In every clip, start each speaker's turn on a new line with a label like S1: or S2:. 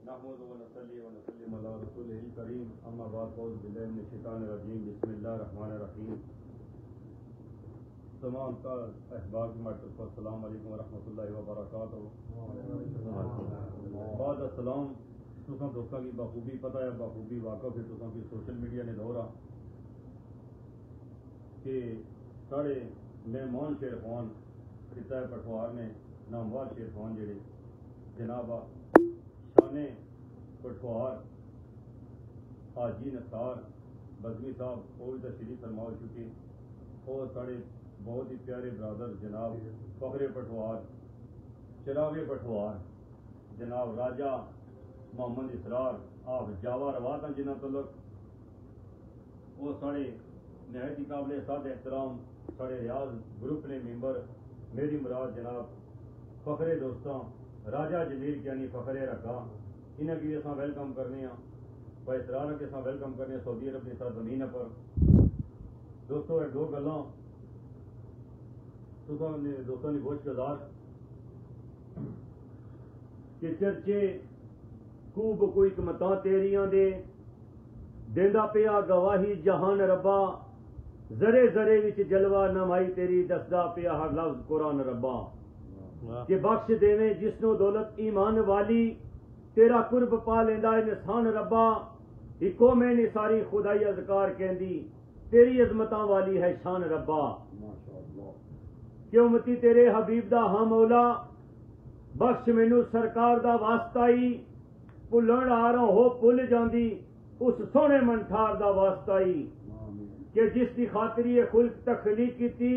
S1: नहमदुहु व नसल्ली व नसल्लिमु अला रसूलिहिल करीम अम्मा बाद फ़ौज़ बिल्लाहि मिनश शैतानिर रजीम बिस्मिल्लाहिर रहमानिर रहीम। तमाम का अहबाब की तरफ से अस्सलाम वालेकुम व रहमतुल्लाहि व बरकातहू। बाद अस्सलाम तुसां दोस्तां की बखूबी पता है बखूबी वाक़फ़ है तुसां की सोशल मीडिया ने दौरा कि साढ़े मेहमान शेरखान खिता पठवार ने नामवार शेरखान जेड़े जनाब शाने पठवार हाजी नसार बज़मी साहब वो भी तशरीफ फरमा चुके और साढ़े बहुत ही प्यारे ब्रादर जनाब फखरे पठवार चिरागे पठवार जनाब राजा मोहम्मद इसरार आप जावा रवात हैं जिन्हों तलक वो साढ़े नहायत ही काबिल साद एहतराम साढ़े रियाज ग्रुप ने मेंबर मेरी मुराद जनाब फखरे दोस्तों राजा जमीर यानी फखरे रखा इन्हें की असा वेलकम करने बाइसरार के साथ वेलकम करने सऊदी अरब की सरजमीन पर दोस्तों दो गल्लां दोस्तों की बहुत गुजार कि चर्चे खूब कोई कमतां तेरियां दे देंदा पिया गवाही जहान रब्बा जरे जरे विच जलवा नमाई तेरी दसदा पिया हर लफ्ज कुरान रब्बा कि बख्श देवे जिसनो दौलत ईमान वाली तेरा कुर्ब पा लेंदा इंसान रब्बा इको में निसारी खुदाई अज़कार कहंदी तेरी अजमतां वाली है शान रब्बा कि उम्मती तेरे हबीब दा हाँ मौला बख्श मैनू सरकार दा वास्ता ही भुल्लण आ रहा हो भुल जांदी उस सोहने मनठार दा वास्ता ही कि जिसकी खातिर ये खुल्क तखलीक की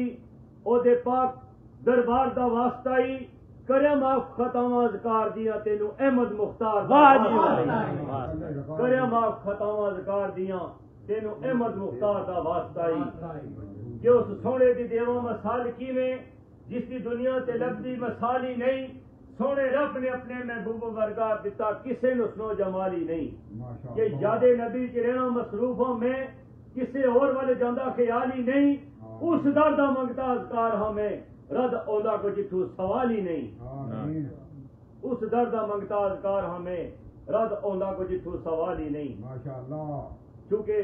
S1: ओदे पाक दरबार दा वास्ता ही करे माफ खतावां ज़कार दियां तेनू अहमद मुख्तार करे माफ खतावां ज़कार दियां तेनू अहमद मुख्तार दा वास्ता ही कि उस सोहने दी देवा मसाल किवें जिसकी दुनिया ते लभदी मसाल ही नहीं सोहने रब ने अपने महबूब वर्गा दिता किसे नु सुनो जमाली नहीं कि यादे नबी च रहना मसरूफों में किसे और वाले जांदा ख्याल ही नहीं उस दर दा मंगता अज़कार हमें रद औला को जिठू सवाल ही नहीं उस दर दा मंगता अज़कार हमें रद औला को जिठू सवाल ही नहीं माशाअल्लाह क्योंकि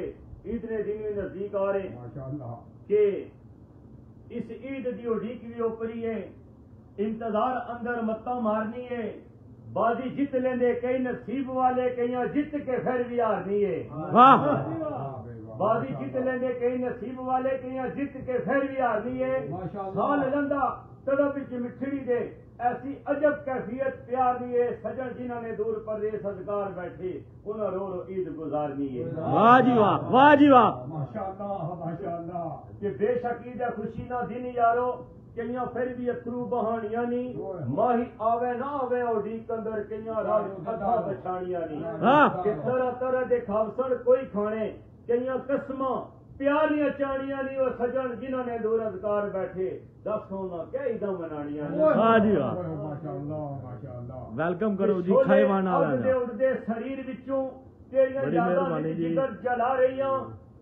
S1: ईद ने दिन भी नजदीक आ रहे माशाअल्लाह कि इस ईद दी उड़ीक भी ओपरी है इंतजार अंदर मत्ता मारनी है बाजी जित लेंदे कई नसीब वाले कई जित के फिर भी हारनी है बाजी जित लेंदे कई नसीब वाले कई जित के फिर भी हारनी है साल लंदा तड़प विच मिठड़ी दे ऐसी अजब कैफियत प्यार दी है सजन जिन्होंने दूर परदेस अज़कार बैठे उन्हें रो रो ईद गुजारनी है वाह जी वाह माशाअल्लाह कि बेशक ईद खुशी ना दिन यारो कईयां फिर भी अथरू बहानियां नी माही आवे ना आवे उड़ीक अंदर कईयां राज कथा बछानियां नी कि तरह तरह दे खावसण कोई खाने कईयां कसमां प्यारियां चाणियां नी वो सजन जिन्हां ने दूर अज़कार बैठे दस होना क्या ईदां मनानियां नी वाह जी वाह माशाअल्लाह वेलकम करो जी खाईवान वाला उड़दे शरीर विचों तेरियां यादां जिगर जला रहीआं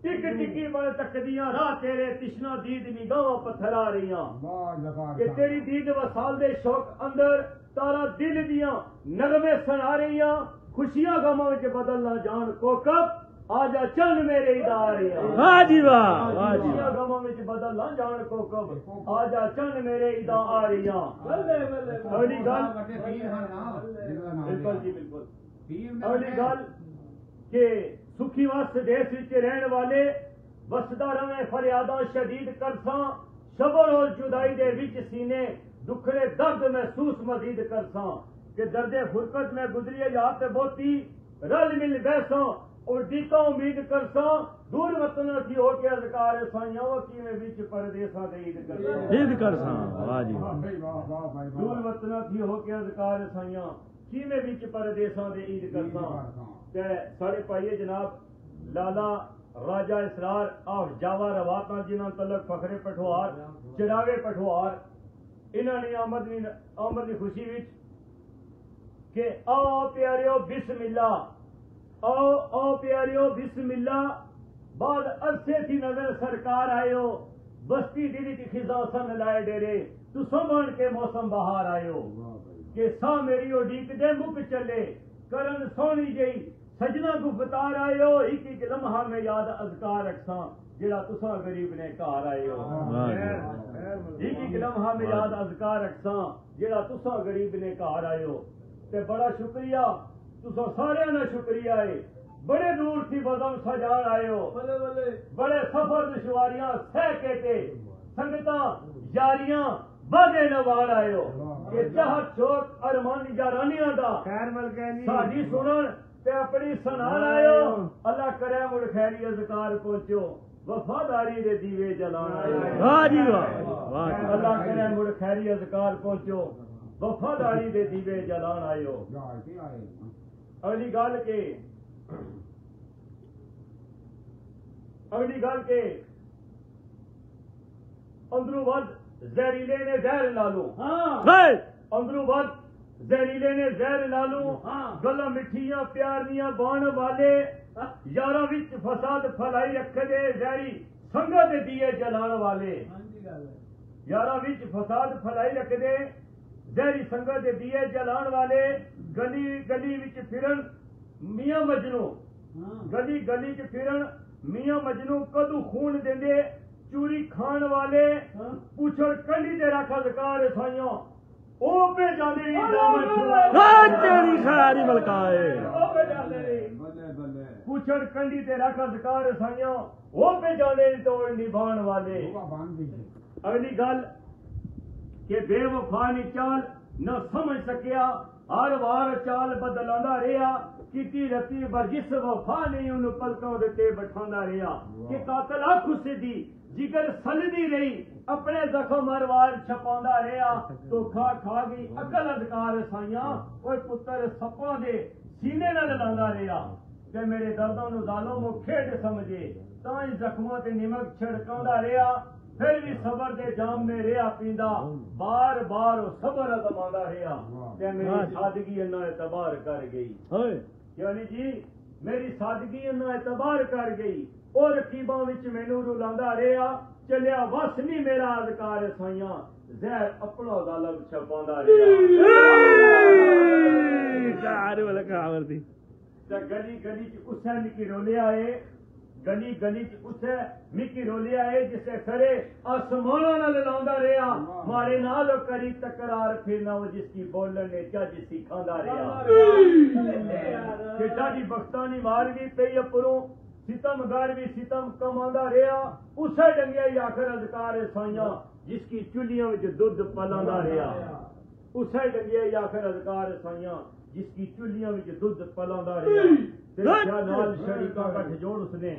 S1: टिक टिकी बल तकदियां राह तेरे तिश्ना दीद निगाहां पत्थरा रहीआं कि तेरी दीद वसाल दे शौक अंदर तारा दिल दियां नगमे सुना रहीआं खुशियां गमां विच बदलना जान कोकब आजा चंद मेरे इदा आ रहीआं वाह जी वाह खुशियां गमां विच बदलना जान कोकब आजा चंद मेरे इदा आ रहीआं अगली गल बिल्कुल जी बिल्कुल अगली गल के सुखी वस देश विच रहने वाले वसदा रवे फरियादा शदीद करसा शबर और जुदाई दे विच सीने दुखड़े दर्द महसूस मजीद करसा कि दर्दे फुरकत में गुजरिए याद बोती रल मिल बैसा और दीता उम्मीद करसा दूर वतन थी हो के अज़कार साइयां वो किवें विच परदेसा दे ईद करसा वाह जी दूर वतन थी हो के अज़कार साइयां किवें विच परदेसा दे ईद करसा ते साढ़े पाइये जनाब लाला राजा इसरार आफ जावा रवाता जिन्हों तलक फखरे पठवार चिरागे पठवार इन्होंने आमद की खुशी विच के आओ प्यारियो बिस्मिल्लाह आओ प्यारियो बिस्मिल्लाह बाद अरसे थी नजर सरकार आयो बस्ती दिली की खिजा सन लाए डेरे तू समझ के मौसम बहार आयो कि सा मेरी उड़ीक दे मुक चले करन सोनी जई सजना को बता रहे हो एक लम्हा में याद अजकार रखसा जेड़ा तुसा गरीब ने घर आए हो एक लम्हा में याद अजकार रखसा जेड़ा तुसा गरीब ने घर आए हो ते बड़ा शुक्रिया तुसा सारे ना शुक्रिया है बड़े दूर थी बदम सजान आए हो बड़े सफर दुश्वारियां सह के ते संगता यारियां बादे नवाल आए हो ये चाहत शौक अरमान यारानियां दा साडी सुनन ते अपनी सुनान आयो अल्लाह करे मुड़ खैरी अज़कार पहुंचो वफादारी दे दीवे जलान आयो वाह जी वाह अल्लाह करे मुड़ खैरी अज़कार पहुंचो वफादारी दे दीवे जलान आयो अगली गल के अंदरू वद जहरीले ने जहर ला लो अंदरू वद जहरीले ने जहर ला लो गल्लां मिठियां प्यार दियां बाण वाले यारां विच फसाद फैलाई रखे दे जहरी संगत दे दिए जलाण वाले यारां विच फसाद फैलाई रखे दे जहरी संगत दे दिए जलाण वाले गली गली विच फिरन मियां मजनू गली गली च फिरन मियां मजनू कदू खून देंदे चूरी खान वाले पुछड़ कंडी ते रख अज़कार साइयां ओ पे जांदे नी दामन तेरी खारी मलकाए पुछड़ कंडी ते रख अज़कार साइयां ओ पे जांदे नी तोड़ निभाण वाले अगली गल के बेवफा नी चाल न समझ सकिया हर वार चाल बदलांदा रहा किती रती बरजिस वफा नहीं उन पलकों दे बैठांदा रहा कि कातल अख दी जिगर सलदी रही अपने जख्म हर वार छपांदा रहा तो खा गई अकल अज़कार साइयां ओए पुत्र सपां दे सीने नाल लांदा रहा ते मेरे दर्दां नूं जालिम खेड समझे तां जख्मां ते निमक छिड़कांदा रहा फिर भी सबर दे जाम में रेहा पींदा बार बार सबर अजमांदा रहा ते मेरी सादगी इन्ना एतबार कर गई यानी जी मेरी सादगी इन्ना एतबार कर गई और रकीबां विच मैनू रुलांदा रहा चलिया वस नहीं मेरा अज़कार साइयां जहर अपना जालम छपांदा रहा गली गली च उसे मिकी रोलिया है गली गली च उसे मिकी रोलिया है जिसे खरे आसमाना नाल लांदा रहा मारे नाल करी तकरार फिर ना वो जिसकी बोलन ने जज सिखांदा रहा दी बख्तानी मार भी पई अपरों सितमगार भी सितम कमांदा रहा उसे डंगिया आखिर अज़कार साइयां जिसकी चुलियां विच दुध पलांदा रहा उसे डंगिया आखिर अज़कार साइयां जिसकी चुलियां विच दुध पलांदा रहा नाल शरीका का ठजोड़ उसने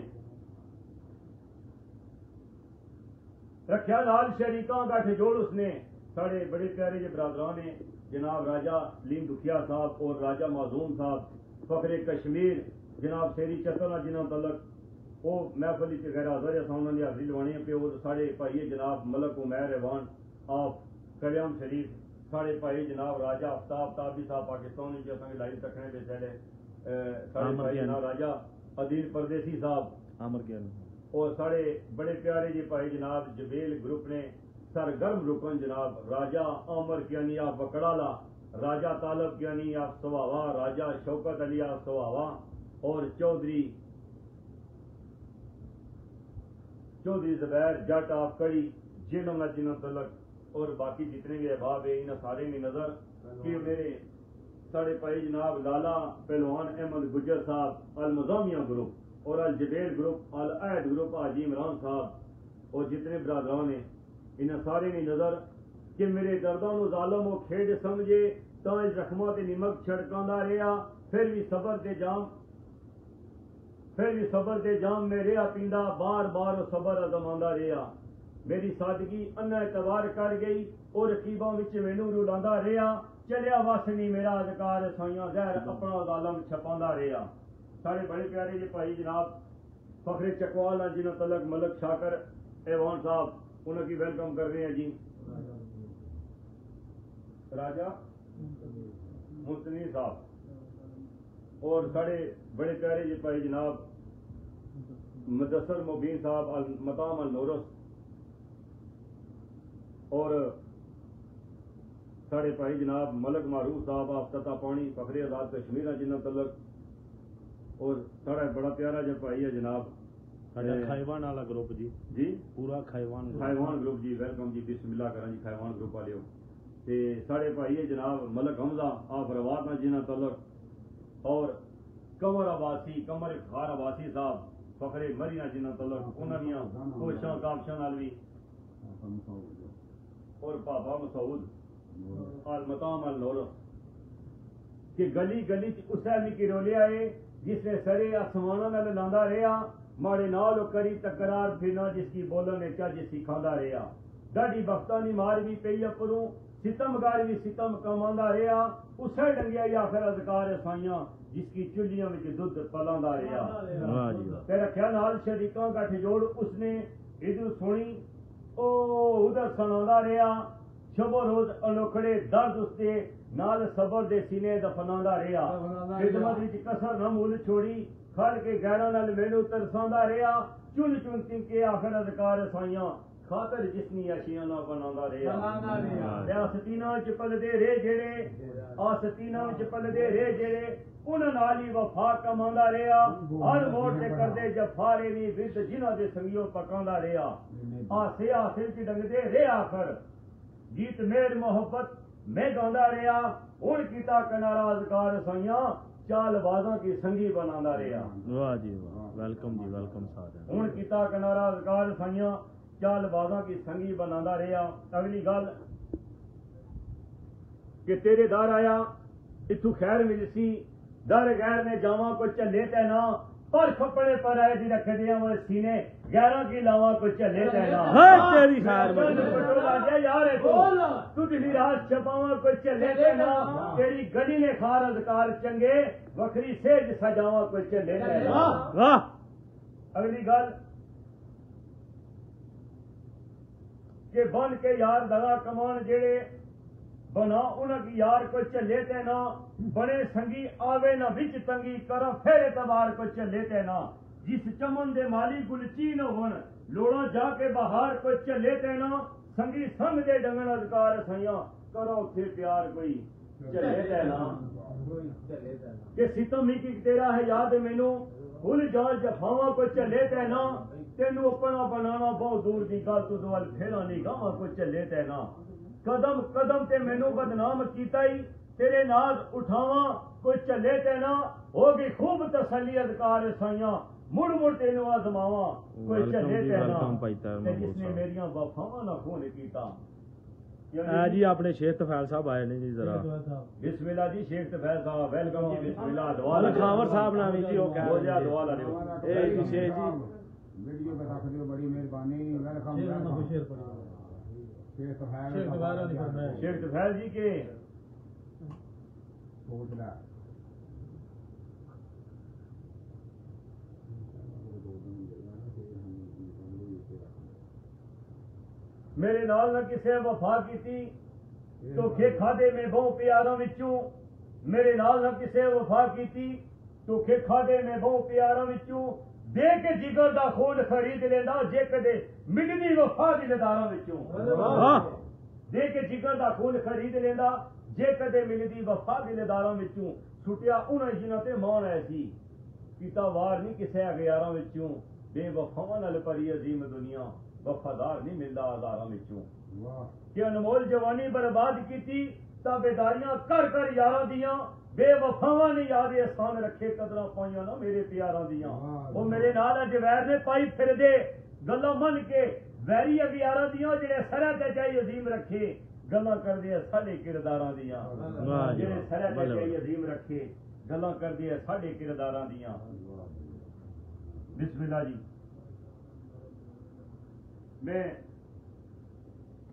S1: रखा नाल शरीका का ठजोड़ उसने साढ़े बड़े प्यारे जे बरादरान ने जनाब राजा लीम दुखिया साहब और राजा माजूम साहब फखरे कश्मीर जनाब शेरी चतरा जिन्हों तलक वो महफल गैर हाजर असा उन्होंने हाजरी लवानी पे और साढ़े भाई जनाब मलक उमैर रहवान आप कल्याण शरीफ साढ़े भाई जनाब राजा आफ्ताब ताबी साहब पाकिस्तान असें लाइव रखने दे साढ़े साढ़े भाई जनाब राजा अदील परदेसी साहब आमर के और साढ़े बड़े प्यारे जी भाई जनाब जबेल ग्रुप ने सरगर्म रुकन जनाब राजा आमर कियानी आप बकड़ाला राजा तालब कियानी आप सवावा राजा शौकत अली आप सवावा और चौधरी ज़ुबैर जट आप कड़ी जिन्होंने तलक और बाकी जितने भी अहबाब है इन सारे में नजर कि मेरे साढ़े भाई जनाब लाला पहलवान अहमद गुजर साहब अल मजामिया ग्रुप और अल जबेल ग्रुप अल अहद ग्रुप हाजी इमरान साहब और जितने बरादरान ने इन सारे में नजर कि मेरे दर्दां नूं जालिम वो खेड समझे तां जख्मां ते निमक छिड़कांदा रहा फिर भी सबर दे जाम में रेहा पींदा बार बार सबर अजमांदा रहा मेरी सादगी अन्ना एतबार कर गई और रकीबां विच मैनू रुलांदा रहा चलिया वस नहीं मेरा अज़कार साइयां जहर अपना जालम छपांदा रहा साढ़े बड़े प्यारे जी भाई जनाब फखरे चकवाल जिन्हों तलक मलक शाकर एवान साहब उन्होंने वेलकम कर रहे हैं जी राजा मुस्तनी साहब और साढ़े बड़े प्यारे जी भाई जनाब मुदस्सर मुबीन साहब अल मताम अल नूरस और साढ़े भाई जनाब मलक मारूफ साहब आफ्ता पानी फखरे आजाद कश्मीर जिन्ना तलक, और साढ़ा बड़ा प्यारा जो भाई है जनाब
S2: खाईवान वाला ग्रुप जी पूरा खाईवान
S1: ग्रुप जी, वेलकम जी, बिस्मिल्लाह करा जी खाईवान ग्रुप वाले हो। ते साढ़े भाई है जनाब मलक हमजा आप रवात ना जिन्ना तलक, और कमर अबासी कमर इफ्तार अबासी साहब फखरे मरीना जिन्ना तलक, उन्होंने कोशां काबशां नाल भी, और पापा मसूद अल मताम अल नौर कि गली गली च उसे मिकी रोलिया है जिसने सरे आसमाना नाल लांदा रहा, माड़े नाल करी तकरार फिरना जिसकी बोलन चज सिखांदा रहा, डाडी बख्तानी मार भी पई अपरू सितमगार भी सितम कमांदा रहा, उसे डंगिया आखिर अजकार साइयां जिसकी चुलियां विच दुध पलांदा रहा। ते रख्या नाल शरीकां गठ जोड़ उसने इधर सुनी ओ उधर सुनांदा रहा, शबो रोज अनोखड़े दर्द उसते नाल सबर दे सीने दफनांदा रहा, खिदमत विच कसर न मुल छोड़ी खड़ के गैरां नाल मैनू तरसांदा रहा, चुन चुन तिनके आखिर अजकार साइयां खातर जिसनी अशियां ना बनांदा रहा। आसतीना च पलदे रे जेड़े आसतीना च पलदे रे जेड़े उन नाल ही वफा कमांदा रहा, हर मोड़ ते करदे जफारे नी विद जिन्हां दे संगियो पकांदा रहा, आसे हासिल च डंगदे रे आखर गीत मेर मोहब्बत मैं गांदा रहा, हुण कीता किनारा अजकार साइयां चालबाजां की संगी बनांदा रहा।
S2: वाह जी वाह, वेलकम जी वेलकम साहब।
S1: हुण कीता किनारा अजकार साइयां चालबाजां की संगी बनांदा रहा। अगली गल कि तेरे दर आया इथू खैर मिलसी, दर गैर ने जावा को झले ते ना, पर खपड़े पर आए दी रख दिया वो सीने ग्यारह की लावा को झले ते ना।
S2: तेरी खैर
S1: यार तू ढी रात छपावा को झले ते ना, तेरी गली ने खार अजकार चंगे वखरी सेज सजावा को झले ते ना। अगली गल के बन के यार दगा कमान जेड़े बना उनकी यार को झले ते ना, बने संगी आवे ना बिच तंगी करो फेरे तबार को झले ते ना, जिस चमन दे माली गुलचीन होन लोड़ा जाके बहार को झले ते ना, संगी संग दे डंगन अजकार सैया करो थे प्यार कोई झले ते ना। के सितम ही की तेरा है याद मैनू भूल जा जफावा को झले ते ना, तेनू अपना बनाना बहुत दूर की गल, तू दवल फेरा निगाह को झले ते ना, कदम कदम ते मैनू बदनाम कीता ही तेरे नाज उठावा कोई झले ते ना, होगी खूब तसली अजकार साइयां मुड़ मुड़ तेनू आजमावा कोई झले ते ना, जिसने मेरिया वफावां ना खून कीता।
S2: जी अपने शेख तफैल साहब आए ने जी जरा
S1: बिस्मिल्लाह जी, शेख तफैल साहब वेलकम जी, बिस्मिल्लाह दुआ
S2: खावर साहब ना भी जी ओ कह
S1: रहे हैं दुआ ला रहे हो
S2: ए जी शेख जी
S3: वीडियो पे रख दियो, बड़ी मेहरबानी वेलकम।
S1: शेख तफैल जी के मेरे नाल न किसे वफा कीती धोखे खादे में बहु प्यारां विचों, मेरे नाल न किसे वफा कीती धोखे खादे में बहु प्यारां विचों, दे के जिगर दा खून खरीद लेंदा जे कदे मिलदी वफा दिलदारां विचों, दे के जिगर दा खून खरीद लेंदा जे कदे मिलदी वफा दिलदारां विचों, छुटिया उन्हां जिन्हां ते मान ऐसी कीता वार नहीं किसे अगियारां विचों, बेवफावां नाल भरी अजीम दुनिया वफादार नहीं मिलदा आधारां विचों, कि अनमोल जवानी बर्बाद कीती ताबेदारियां कर कर यारां दियां, बेवफावां ने याद एहसान रखे कदरां पाइयां ना मेरे प्यारां दियां, वो मेरे नाल अज वैर ने पाई फिरदे गल्लां मन के वैरी अगियारां दियां, जेड़े सरा ते चाही अजीम रखे गल्लां करदे साडे किरदारां दियां, जेड़े सरा ते चाही अजीम रखे गल्लां करदे साडे किरदारां दियां। बिस्मिल्लाह जी, मैं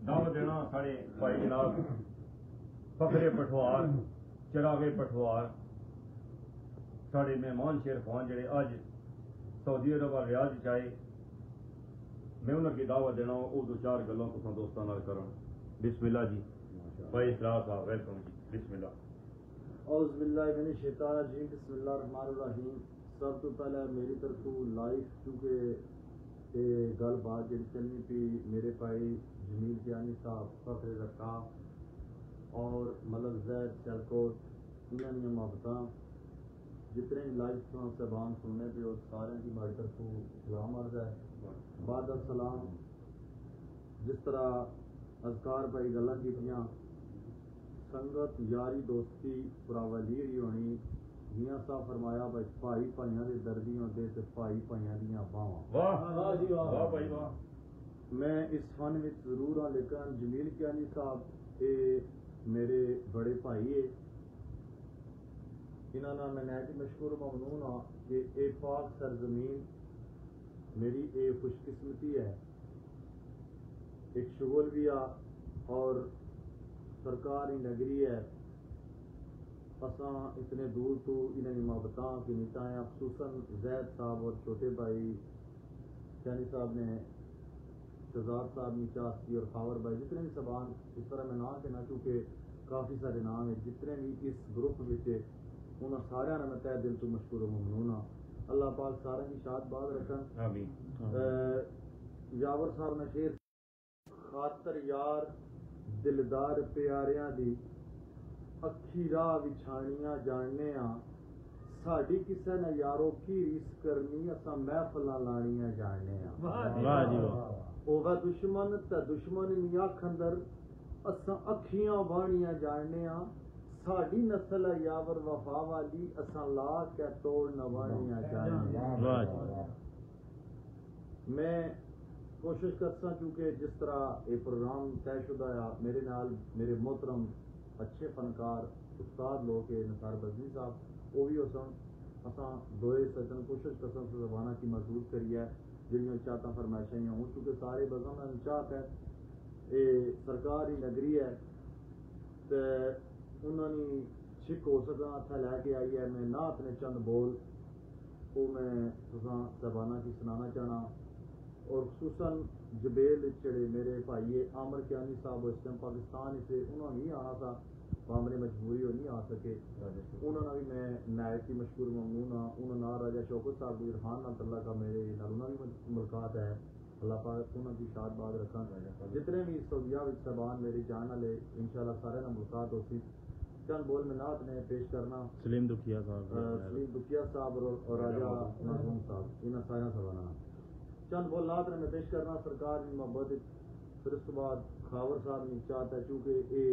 S1: दावत देना साढ़े भाई जनाब फखरे पठवार चिरागे पठवार साढ़े मेहमान शेर खान जेड़े अज सऊदी अरब रियाज च आए, मैं उन्हें दावत देना वो दो चार गल्लां तुसां दोस्तां नाल करन। बिस्मिल्लाह जी, भाई इसरार साहब वेलकम जी, बिस्मिल्लाह।
S4: औज़ बिल्लाहि मिनश शैतानिर रजीम, बिस्मिल्लाहिर रहमानिर रहीम। सब तो पहले मेरी तरफों लाइव क्योंकि ये गलबात जी चलनी पी मेरे भाई जमील जानी साहब फखरे रखा और मलक जैद सियालकोट इन्होंने मोहब्बत जितने भी लाइव साहबान सुनने पे और सारे की माड़ी तरफ सलाम अर्ज है। बाद सलाम जिस तरह अजकार भाई गल्लां कीतियां संगत यारी दोस्ती पुरावली ही होनी मियां साहब फरमाया भाई भाइयों के दर्दी होंदे ते भाई भाइयों दियां बावां।
S2: वाह जी वाह भाई वाह।
S4: मैं इस फन में जरूर हाँ लेकिन जमील कियानी साहब ये मेरे बड़े भाई है इन्होंने मैं नैट मशहूर ममनून हाँ कि ये पाक सरजमीन मेरी ये खुशकिस्मती है एक शुगल भी आ और सरकारी नगरी है असा इतने दूर तो इन्हें मोहब्बत की निताएं खसूसन जैद साहब और छोटे भाई कैनी साहब ने शहजाद साहब ने चास्ती और खावर भाई जितने भी सबान इस तरह मैं नाम देना क्योंकि काफ़ी सारे नाम है जितने भी इस ग्रुप में उन्होंने सारे मैं तय दिल तो मशहूर ममनून हाँ। अल्लाह पाक सारे की शाद बाद रखन। यावर साहब ने शेर खातर यार दिलदार प्यारियां दी अखी राह विछाणियां जानने साड़ी किसे ने यारो की रीस करनी असा महफिलां लाणियां जानने ओवा दुश्मन ते दुश्मन निया खंदर असा अखियां बाणियां जानने साड़ी नस्ल है यावर वफा वाली असा ला के तोड़ नवाणियां जानने। मैं कोशिश करता क्योंकि जिस तरह ये प्रोग्राम तयशुदा है मेरे नाल मेरे मोहतरम अच्छे फनकार उस्ताद लोग के नसार बजनी साहब वो भी होसन असा दोए सजन कोशिश करता जबाना की मजबूत करी है जिन्होंने चाहता फरमाइशें हूँ चूँकि सारे बजन चाहत है ये सरकारी नगरी है तो उन्होंने छिक हो सका अच्छा लैके आई है मैं ना अपने चंद बोल वो मैं जबाना की सुनाना चाहना और खुसूसन जबेल चढ़े मेरे भाई आमर कियानी साहब इस टाइम पाकिस्तान से उन्होंने नहीं आना था मामले मजबूरी हो नहीं आ सके उन्होंने भी मैं नायक की मशहूर ममनून हाँ उन्होंने राजा शौकत साहब गुजर खान नाल का मेरे नाल भी मुलाकात है अल्लाह पाक उन्होंने की शाद बाद रखा जितने भी सऊदिया साहबान मेरी जान वाले इंशाल्लाह सारे नाल मुलाकात होती चंद बोल में नात ने पेश करना सलीम दुखिया साहब और राजा मरहूम साहब इन्हें साया सवाना चंद बोल नात ने मैं पेश करना सरकार की मोहब्बत फिर उस बाद खावर साहब ने चाहता है चूँकि ये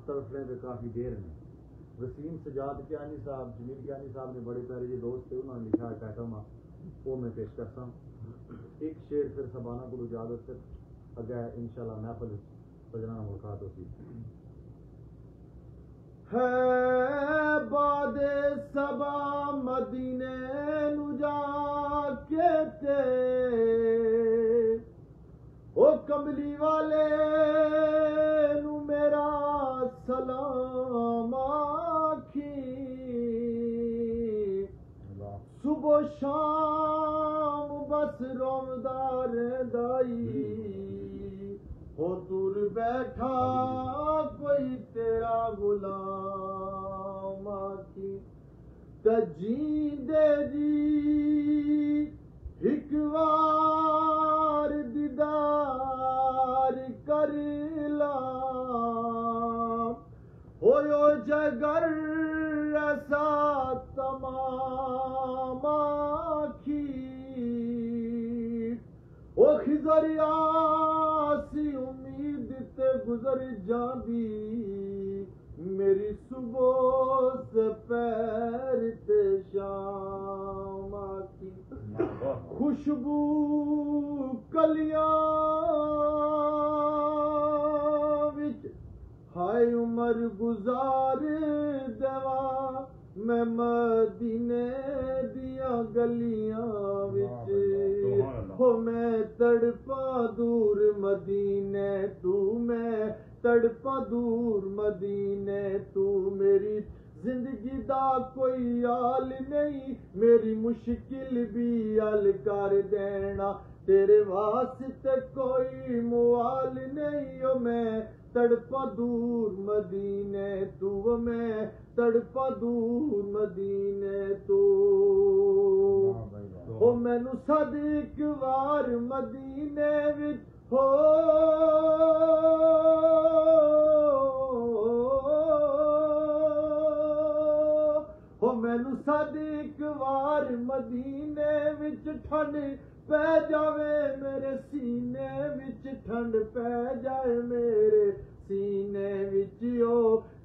S4: तड़फने पे काफ़ी देर में वसीम सजाद कियानी साहब जमील कियानी साहब ने बड़े प्यारे जी दोस्त थे उन्होंने लिखा है पैटर्न वो मैं पेश करता हूँ एक शेर फिर सबाना को इजाजत से अगर इंशाल्लाह महफिल सजना मुलाकात होती है बादे सबा मदीने नु जाके ते ओ कमली वाले नु मेरा सलाम आखी सुबह शाम बस रोमदार दाई हो दूर बैठा कोई तेरा गुलाम आखी तजींदे जी एक बार दीदार कर ला होयो जगर ऐसा तमाम आखी ओ खिजरियासी उम्मीद ते गुजर जांदी मेरी सुबह से पैर ते शाम आखी खुशबू कलियां विच हाय उमर गुजार देवा मैं मदीने दिया गलियां विच हो मैं तड़पा दूर मदीने तू मैं तड़पा दूर मदीने तू मेरी जिंदगी दा कोई हाल नहीं मेरी मुश्किल भी हल कर देना तेरे वास्ते कोई मुआल नहीं ओ मैं तड़पा दूर मदीने तू मैं तड़पा दूर मदीने तू ओ मैनू सद एक बार मदीने विच हो मैनू सादी एक वार मदीने विच ठंड पै जावे मेरे सीने विच ठंड पै जाए मेरे सीने विच ओ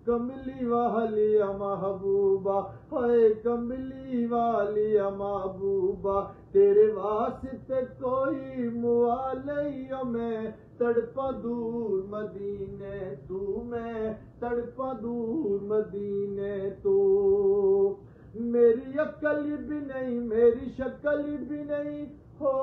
S4: कमली वालिया महबूबा हाय कमली वालिया महबूबा तेरे वास्ते कोई मुआलिया मैं तड़पा दूर मदीने तू मैं तड़पा दूर मदीने तू मेरी अकल भी नहीं मेरी शक्ल भी नहीं हो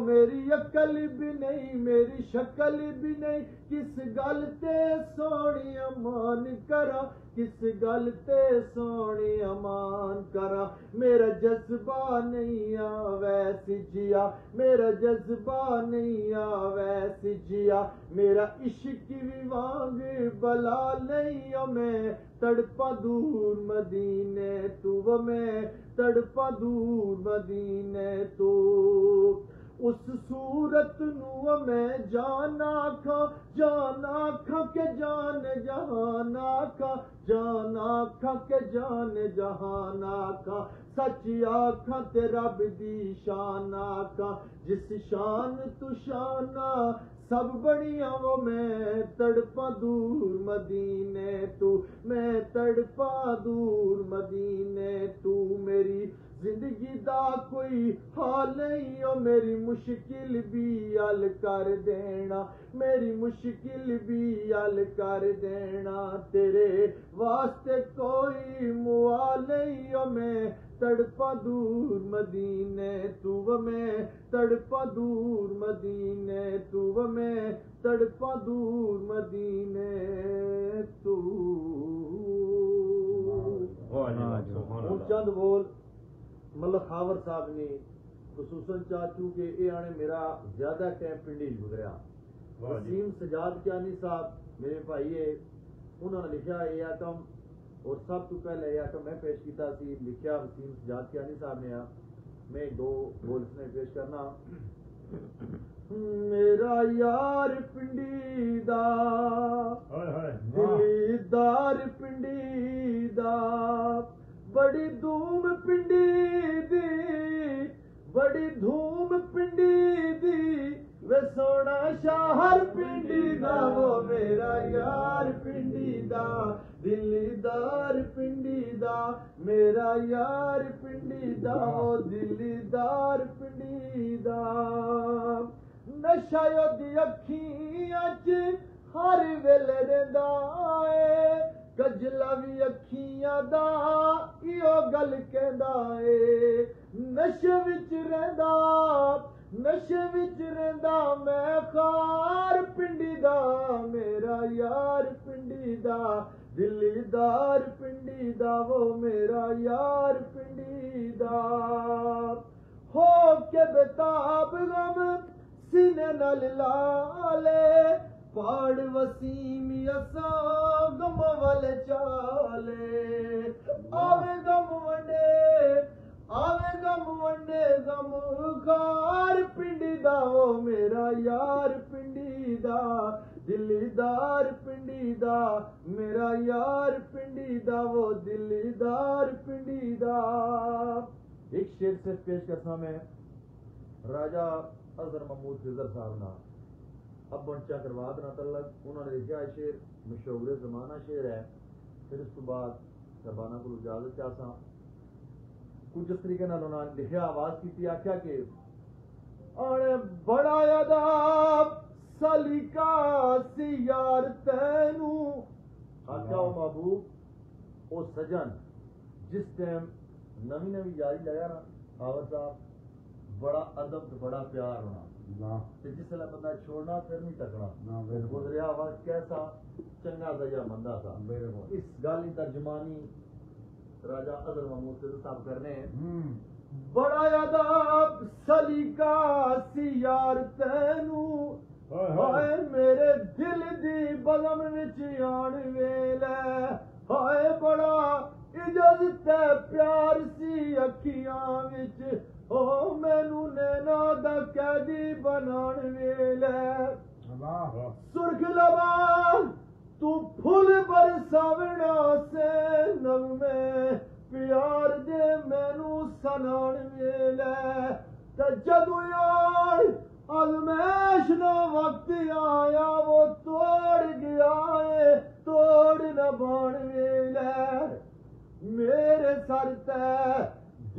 S4: मेरी अकल भी नहीं मेरी शक्ल भी नहीं किस गल ते सोनी अमान करा किस गल ते सोनी अमान करा मेरा जज्बा नहीं आवे सिजिया मेरा जज्बा नहीं आवे सिजिया मेरा इश्क भी वांग बला नहीं मैं तड़पा दूर मदीने तू मैं तड़पा दूर मदीने तू उस सूरत नू मैं जाना खा के जान जहाना खा जाना खा के जान जहाना खा सच आखा ते रब दी शान आखा जिस शान तू शाना सब बड़िया वो मैं तड़पा दूर मदीने तू मैं तड़पा दूर मदीने तू मेरी जिंदगी दा कोई हाल नहीं ओ मेरी मुश्किल भी हल कर देना मेरी मुश्किल भी हल कर देना तेरे वास्ते कोई मुआल नहीं ओ मैं तड़पा दूर मदीने तू मैं तड़पा दूर मदीने तू मैं तड़पा दूर मदीने तू चंद बोल मतलब खावर साहब ने खसूसन चाचू के ये आने मेरा ज्यादा टाइम पिंडी गुजरिया वसीम सजाद कियानी साहब मेरे भाई है उन्होंने लिखा ये आइटम और सब तो पहले ये आइटम मैं पेश किया लिखा वसीम सजाद कियानी साहब ने मैं दो बोल इसमें पेश करना मेरा यार पिंडी दा दिलदार पिंडी दा बड़ी धूम पिंडी दी बड़ी धूम पिंडी दी वे सोना शहर पिंडी दा वो मेरा यार पिंडी दा दिलदार पिंडी दा मेरा यार पिंडी दा वो दिलदार पिंडी दा नशा दी अखियां च हर वेले रहिंदा है कजला भी अखियां दा इहो गल कहंदा ए नशे विच रहिंदा मैं खार पिंडी दा मेरा यार पिंडी दा दिलदार पिंडी दा वो मेरा यार पिंडी दा हो के बेताब गम सीने नाल लाले पाड़ वसीम असा गम वाले चाले आवे गम वंडे गम खार पिंडी दा वो मेरा यार पिंडी दा दिलदार पिंडी दा मेरा यार पिंडी दा वो दिलदार पिंडी दा एक शेर से पेश करता मैं राजा अजहर महमूद खिजर साहब ना अब चक्रवात ना तलक उन्होंने लिखा है शेर मशहूर जमाना शेर है फिर उस तो बाद सरबाना को इजाजत चाहता कुछ इस तरीके नाल उन्होंने लिखा आवाज की आख्या के अरे बड़ा अदाब सलीका सी यार तैनू आख्या ओ महबूब ओ सजन जिस टाइम नवी यारी लगा ना आवर साहब बड़ा अदब बड़ा प्यार होना जिस बंदा छोड़ना फिर नहीं तकना गुजरिया वक्त कैसा चंगा दया मंदा था इस गल की तर्जमानी राजा अजहर महमूद खिजर साहब करने बड़ा अदब सलीका सी यार तैनू हाय मेरे दिल दी बलम विच आण वेले हाय बड़ा इजाजत प्यार सी अखियां विच ओ मैनू नैना दा कैदी बनाण वेले सुर्ख लबा तू फुल बरसावना से नगमे प्यार दे मैनू सनान वेले ते जदू यार अजमैश ना वक्त आया वो तोड़ गया है तोड़ न बाण वेले मेरे सर ते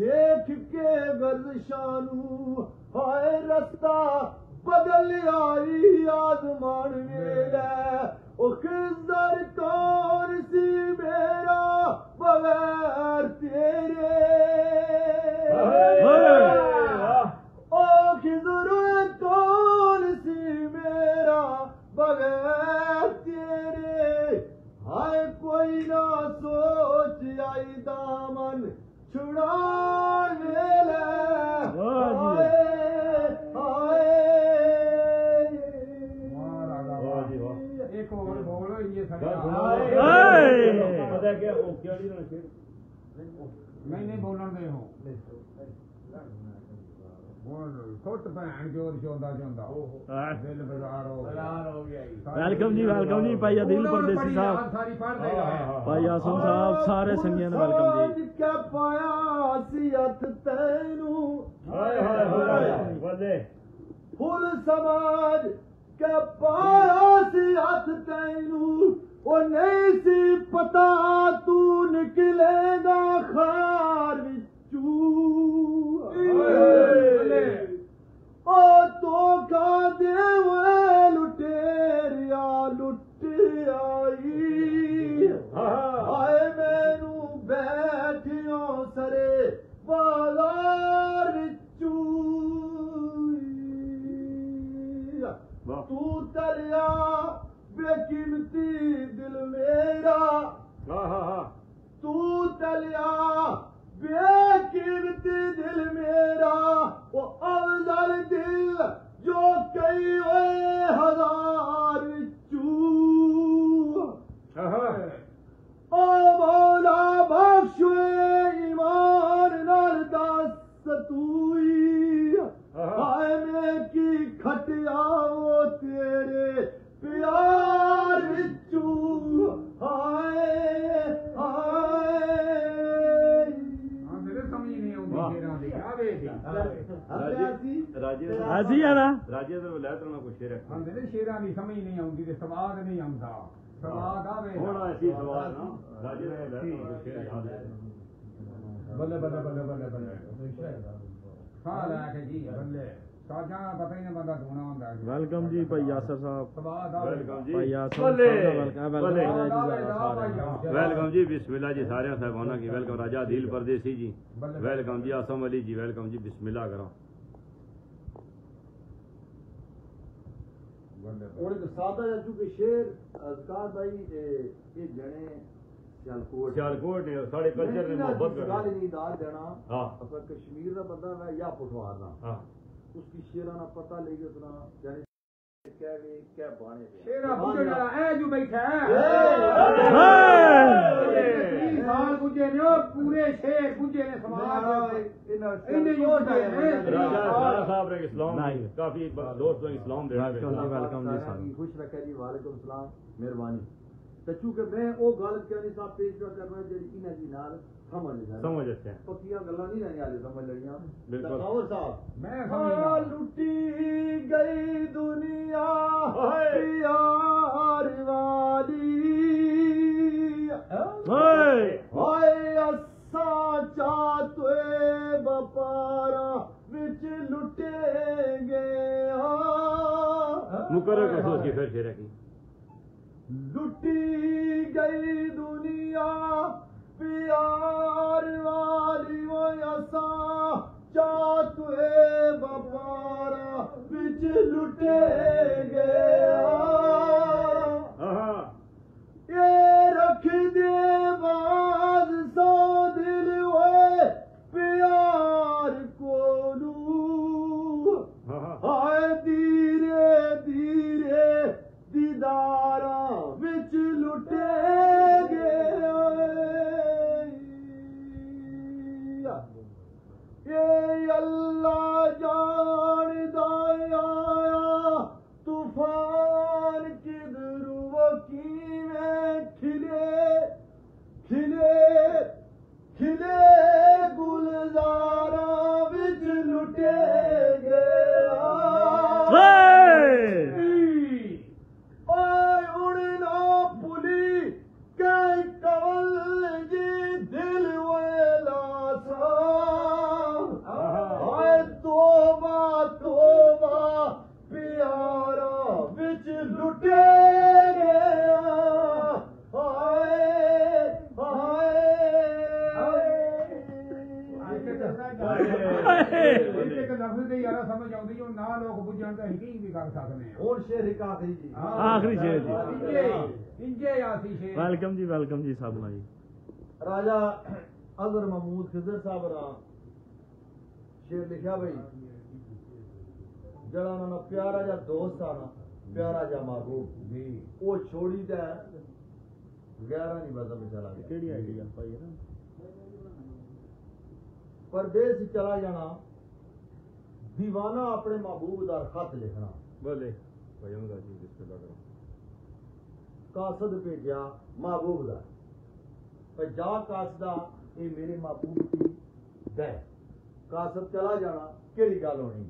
S4: देख के गर्दिशानू हाय रस्ता बदल आई आजमान वेले ओ खिजर कौन सी मेरा बगैर तेरे ओ खिजर कौन सी मेरा बगैर तेरे हाय कोई ना सोच आई दामन छुड़ा ले
S3: एक और बोलो ये नहीं बोलन दे हो खुद भैन जोर चौंदा चौंदा दिल बाजार हो गया
S2: वेलकम जी भाई आदिल परदेसी साहब
S3: सारी पढ़ देगा
S2: भाई आसम साहब सारे संगियां ने वेलकम जी
S4: क्या पाया सी हथ तैनू फुल समाज क्या पाया सी हथ तैनू ओ नहीं सी पता तू निकलेगा खार विचू ओ तो का दे लुटेरिया लुट आई हाय मैनू बैठियो सरे बाजार विचू तू तलिया बेकीमती दिल मेरा तू तलिया बेकीमती दिल मेरा वो अफजल दिल जो कई हजार विचू ओ मौला बख्शो ईमान नाल दस तूई हाय मैं की खटिया वो तेरे प्यार विचू हाय हाय
S3: मेरे समझ नहीं आउंदी तेरा दी क्या वे
S2: राजी है ना
S1: राजे तो ले तो ना कुछ शेर
S3: हां मेरे शेरां दी समझ नहीं आउंदी ते स्वाद नहीं आउंदा स्वाद आवे
S1: थोड़ा ऐसी सवाल ना राजे ने ले तो कुछ शेर याद है
S3: बल्ले बल्ले बल्ले बल्ले बल्ले खा ला के जी बल्ले साजा पता ही नहीं बंदा धोना होता है
S2: वेलकम जी भाई यासर साहब
S3: स्वाद आवे
S1: वेलकम जी
S2: भाई यासर साहब
S1: वेलकम जी बिस्मिल्लाह जी सारे साहबाना की वेलकम राजा दिल परदेसी जी वेलकम जी आसम अली जी वेलकम जी बिस्मिल्लाह करो
S4: और एक सादा या चूंकि शेर अज़कार भाई ये जने
S1: सियालकोट ने साढ़े कल्चर ने मोहब्बत
S4: कर
S1: कर
S4: नहीं दाद देना
S1: हां
S4: असा कश्मीर का बंदा है या पठवार ना
S1: हां
S4: उसकी शेराना पता लेके उतना यानी क्या बाणे
S3: शेरा बुझे जरा ए जो बैठा साल बुझे ने पूरे शेर बुझे ने समाज इन्हें यो
S1: राजा साहब ने इस्लाम काफी दोस्तों इस्लाम दे
S2: वेलकम जी साहब
S4: खुश रखे जी वालेकुम सलाम मेहरबानी तो चूंकि मैं वो गल क्यों साहब पेश करना जी इन्हें जी नाल समझ अच्छा पक्कियां गल्लां नहीं रहने वाली समझ लड़ियां बिल्कुल और साहब
S3: मैं समझ
S4: लुटी गई दुनिया प्यार वाली हाय असा चाहते बपारा विच लुटे गया
S1: मुकर्रर को सोच के फिर शेर की
S4: लुटी गई दुनिया प्यार वाली वो असा चाहते बपारा बिच लुटे गया ये रख दे बाज सौ दिल हुए प्यार कोलू हाय धीरे धीरे दीदारा बिच लुटे गया ये अल्लाह जान दाया तूफान
S3: ਜਾਣ ਤਾਂ ਅਸੀਂ ਕੀ ਵੀ ਕਰ ਸਕਦੇ ਹਾਂ
S4: ਹੁਣ ਸ਼ੇਰ ਇੱਕ ਆਖਰੀ ਜੀ
S2: ਆਖਰੀ ਸ਼ੇਰ ਜੀ
S3: ਇੰਜੇ ਆਸੀ ਸ਼ੇਰ
S2: ਵੈਲਕਮ ਜੀ ਸਭ ਨੂੰ ਜੀ
S4: ਰਾਜਾ ਅਜ਼ਰ महमूद खिजर साहब रा शेर लिखा भाई जड़ा उन्होंने प्यारा जा दोस्त आना प्यारा जा महबूब
S3: ਜੀ
S4: वो छोड़ी दे गहरा नहीं बजा में चला गया
S2: ਕਿਹੜੀ ਆਈਡੀ ਆਪਾਂ ਇਹ ਨਾ
S4: परदेस चला जाना दीवाना अपने महबूब दा खत लिखना
S2: ਬੋਲੇ
S4: कासद भेजा महबूब दा पर जा कासदा ये मेरे महबूब की दे कासद चला जाना केड़ी गल होनी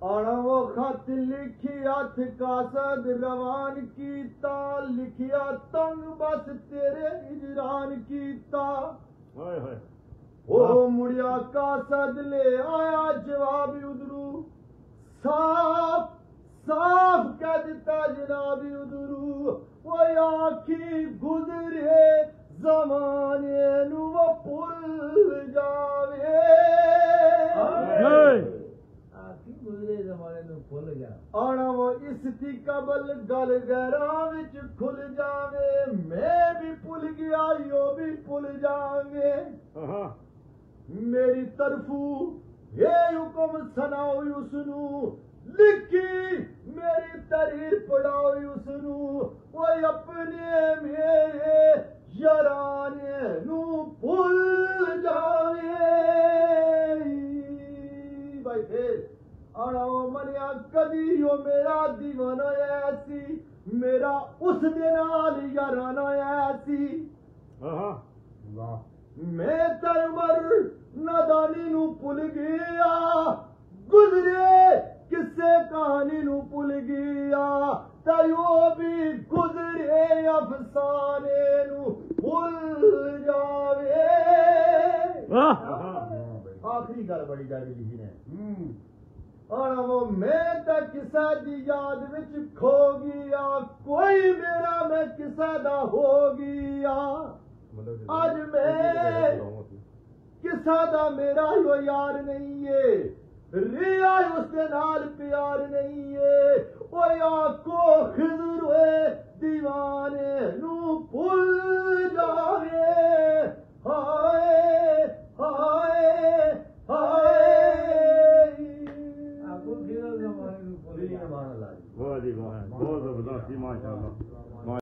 S4: आना वो खत लिखी हथ कासद रवान कीता लिखिया तंग बस तेरे इजरान कीता
S2: ਹੋਏ ਹੋਏ
S4: ओ मुड़िया कासद ले आया जवाब उधरू साफ साफ कह दिता जनाब उधरू वो आखी गुजरे जमाने नु वो भूल जावे आखी गुजरे जमाने नु भूल जा आना वो इस थी कबल गल गहरा विच खुल जावे मैं भी भूल गया यो भी भूल जाएंगे मेरी तरफू ये हुक्म सुनाओ उसनू लिखी मेरी तरीर पढ़ाओ उसनू वो अपने मेरे याराने नू भूल जावे भाई फिर आना वो मनिया कदी यो मेरा दीवाना ऐसी मेरा उस दे नाल याराना ऐसी
S3: ਵਾਹ
S4: मैं तरमर नादानी नू भुल गया गुजरे किस्से कहानी नू भुल गया तयो भी गुजरे अफसाने नू भुल जावे आखिरी गल बड़ी गल लिखी ने आना वो मैं तो किसा दी याद विच खो गया कोई मेरा मैं किसा दा हो गया आज मैं किसा दा मेरा यो यार नहीं है रिया उसके नाल प्यार नहीं है ओ आको खिजर हुए दीवाने नू भूल जावे हाय हाय हाय आको खिजर जमाने नू भूल जावे
S2: वाह जी वाह बहुत जबरदस्त जी माशाल्लाह